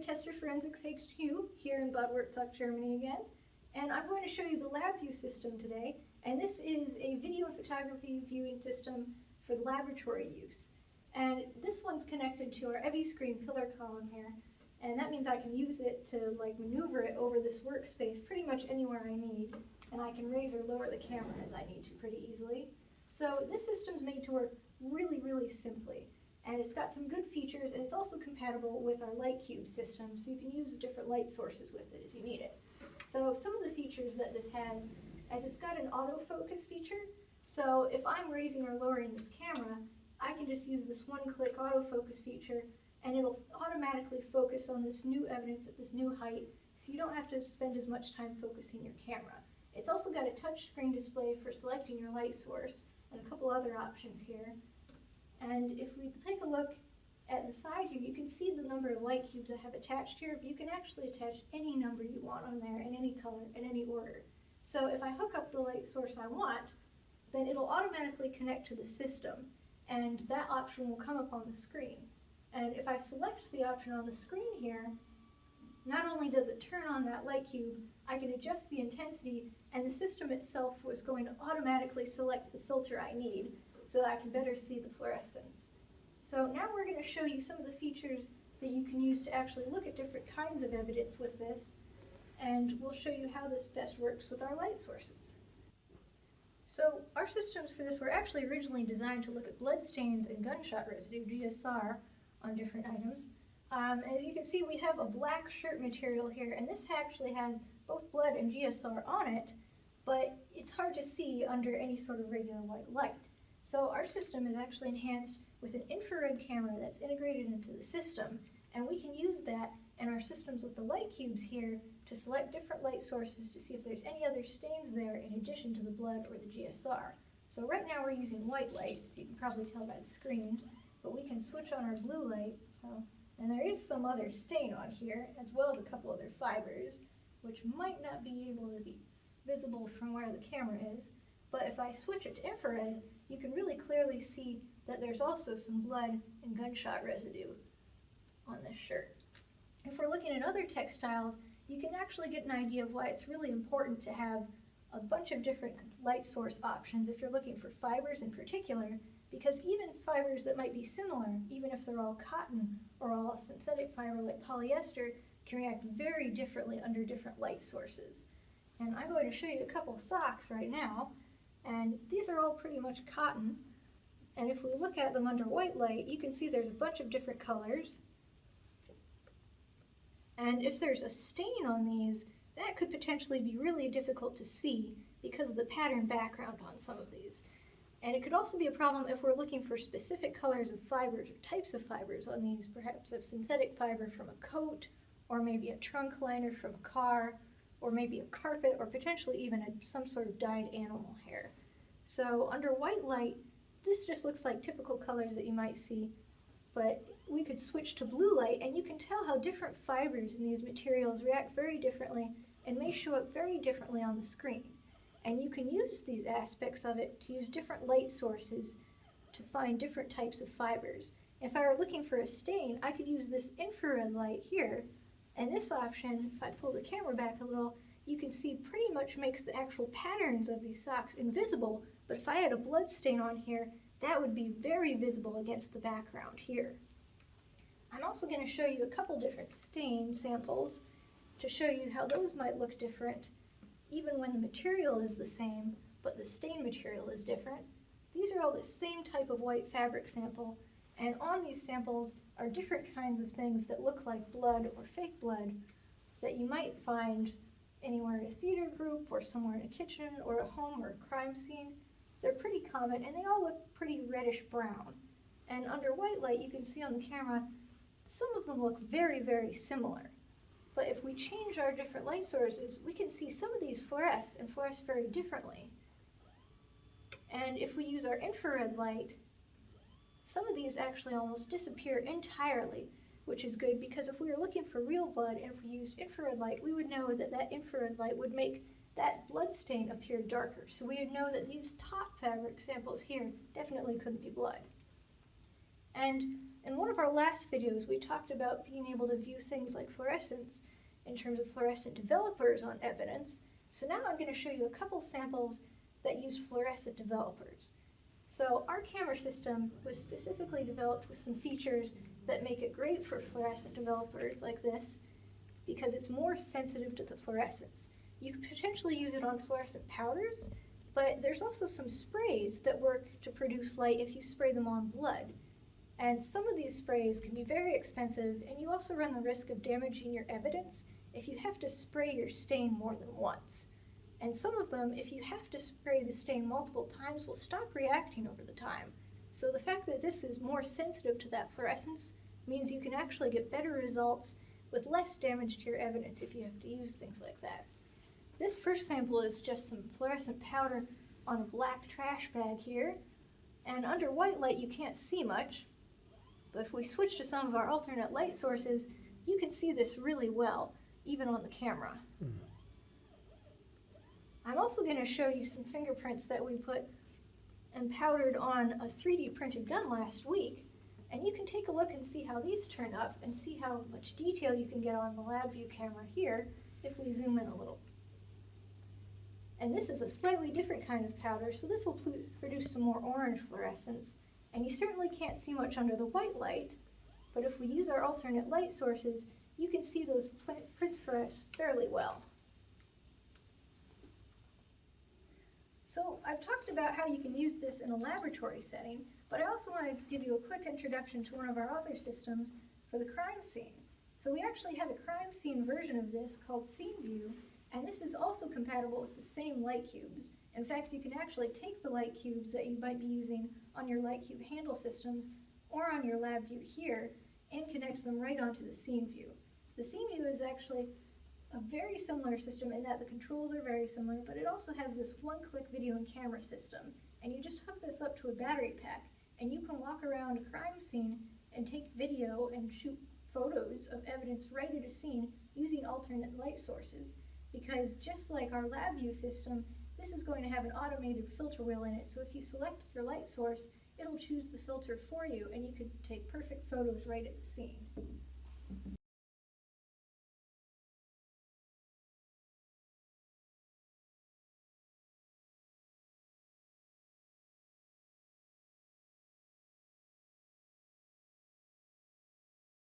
Attestor Forensics HQ here in Bad Wurzach, Germany again, and I'm going to show you the LABview system today, and this is a video photography viewing system for the laboratory use. And this one's connected to our LABview screen pillar column here, and that means I can use it to maneuver it over this workspace pretty much anywhere I need, and I can raise or lower the camera as I need to pretty easily. So this system's made to work really simply. And it's got some good features, and it's also compatible with our LABview system, so you can use different light sources with it as you need it. So some of the features that this has, as it's got an autofocus feature, so if I'm raising or lowering this camera, I can just use this one-click autofocus feature, and it'll automatically focus on this new evidence at this new height, so you don't have to spend as much time focusing your camera. It's also got a touchscreen display for selecting your light source, and a couple other options here. And if we take a look at the side here, you can see the number of light cubes I have attached here, but you can actually attach any number you want on there in any color, in any order. So if I hook up the light source I want, then it'll automatically connect to the system, and that option will come up on the screen. And if I select the option on the screen here, not only does it turn on that light cube, I can adjust the intensity, and the system itself was going to automatically select the filter I need, so I can better see the fluorescence. So now we're going to show you some of the features that you can use to actually look at different kinds of evidence with this, and we'll show you how this best works with our light sources. So our systems for this were actually originally designed to look at blood stains and gunshot residue, GSR, on different items. As you can see, we have a black shirt material here, and this actually has both blood and GSR on it, but it's hard to see under any sort of regular white light. So our system is actually enhanced with an infrared camera that's integrated into the system, and we can use that in our systems with the light cubes here to select different light sources to see if there's any other stains there in addition to the blood or the GSR. So right now we're using white light, as you can probably tell by the screen, but we can switch on our blue light, and there is some other stain on here, as well as a couple other fibers, which might not be able to be visible from where the camera is. But if I switch it to infrared, you can really clearly see that there's also some blood and gunshot residue on this shirt. If we're looking at other textiles, you can actually get an idea of why it's really important to have a bunch of different light source options if you're looking for fibers in particular, because even fibers that might be similar, even if they're all cotton or all synthetic fiber like polyester, can react very differently under different light sources. And I'm going to show you a couple socks right now. And these are all pretty much cotton, and if we look at them under white light, you can see there's a bunch of different colors. And if there's a stain on these, that could potentially be really difficult to see because of the pattern background on some of these. And it could also be a problem if we're looking for specific colors of fibers or types of fibers on these, perhaps a synthetic fiber from a coat, or maybe a trunk liner from a car, or maybe a carpet, or potentially even some sort of dyed animal hair. So under white light, this just looks like typical colors that you might see, but we could switch to blue light, and you can tell how different fibers in these materials react very differently and may show up very differently on the screen. And you can use these aspects of it to use different light sources to find different types of fibers. If I were looking for a stain, I could use this infrared light here, and this option, if I pull the camera back a little, you can see pretty much makes the actual patterns of these socks invisible, but if I had a blood stain on here, that would be very visible against the background here. I'm also going to show you a couple different stain samples to show you how those might look different, even when the material is the same, but the stain material is different. These are all the same type of white fabric sample, and on these samples are different kinds of things that look like blood or fake blood that you might find anywhere in a theater group or somewhere in a kitchen or a home or a crime scene. They're pretty common, and they all look pretty reddish brown. And under white light, you can see on the camera, some of them look very similar. But if we change our different light sources, we can see some of these fluoresce and fluoresce very differently. And if we use our infrared light, some of these actually almost disappear entirely, which is good because if we were looking for real blood and if we used infrared light, we would know that that infrared light would make that blood stain appear darker. So we would know that these top fabric samples here definitely couldn't be blood. And in one of our last videos, we talked about being able to view things like fluorescence in terms of fluorescent developers on evidence. So now I'm going to show you a couple samples that use fluorescent developers. So our camera system was specifically developed with some features that make it great for fluorescent developers like this, because it's more sensitive to the fluorescence. You could potentially use it on fluorescent powders, but there's also some sprays that work to produce light if you spray them on blood. And some of these sprays can be very expensive, and you also run the risk of damaging your evidence if you have to spray your stain more than once. And some of them, if you have to spray the stain multiple times, will stop reacting over the time. So the fact that this is more sensitive to that fluorescence means you can actually get better results with less damage to your evidence if you have to use things like that. This first sample is just some fluorescent powder on a black trash bag here. And under white light you can't see much, but if we switch to some of our alternate light sources, you can see this really well, even on the camera. I'm also going to show you some fingerprints that we put and powdered on a 3D printed gun last week, and you can take a look and see how these turn up and see how much detail you can get on the LABview camera here if we zoom in a little. And this is a slightly different kind of powder, so this will produce some more orange fluorescence, and you certainly can't see much under the white light, but if we use our alternate light sources, you can see those prints for us fairly well. So I've talked about how you can use this in a laboratory setting, but I also wanted to give you a quick introduction to one of our other systems for the crime scene. So we actually have a crime scene version of this called LABview, and this is also compatible with the same light cubes. In fact, you can actually take the light cubes that you might be using on your light cube handle systems or on your LABview here and connect them right onto the scene view. The scene view is actually a very similar system in that the controls are very similar, but it also has this one-click video and camera system. And you just hook this up to a battery pack, and you can walk around a crime scene and take video and shoot photos of evidence right at a scene using alternate light sources. Because just like our LABview system, this is going to have an automated filter wheel in it, so if you select your light source, it'll choose the filter for you, and you can take perfect photos right at the scene.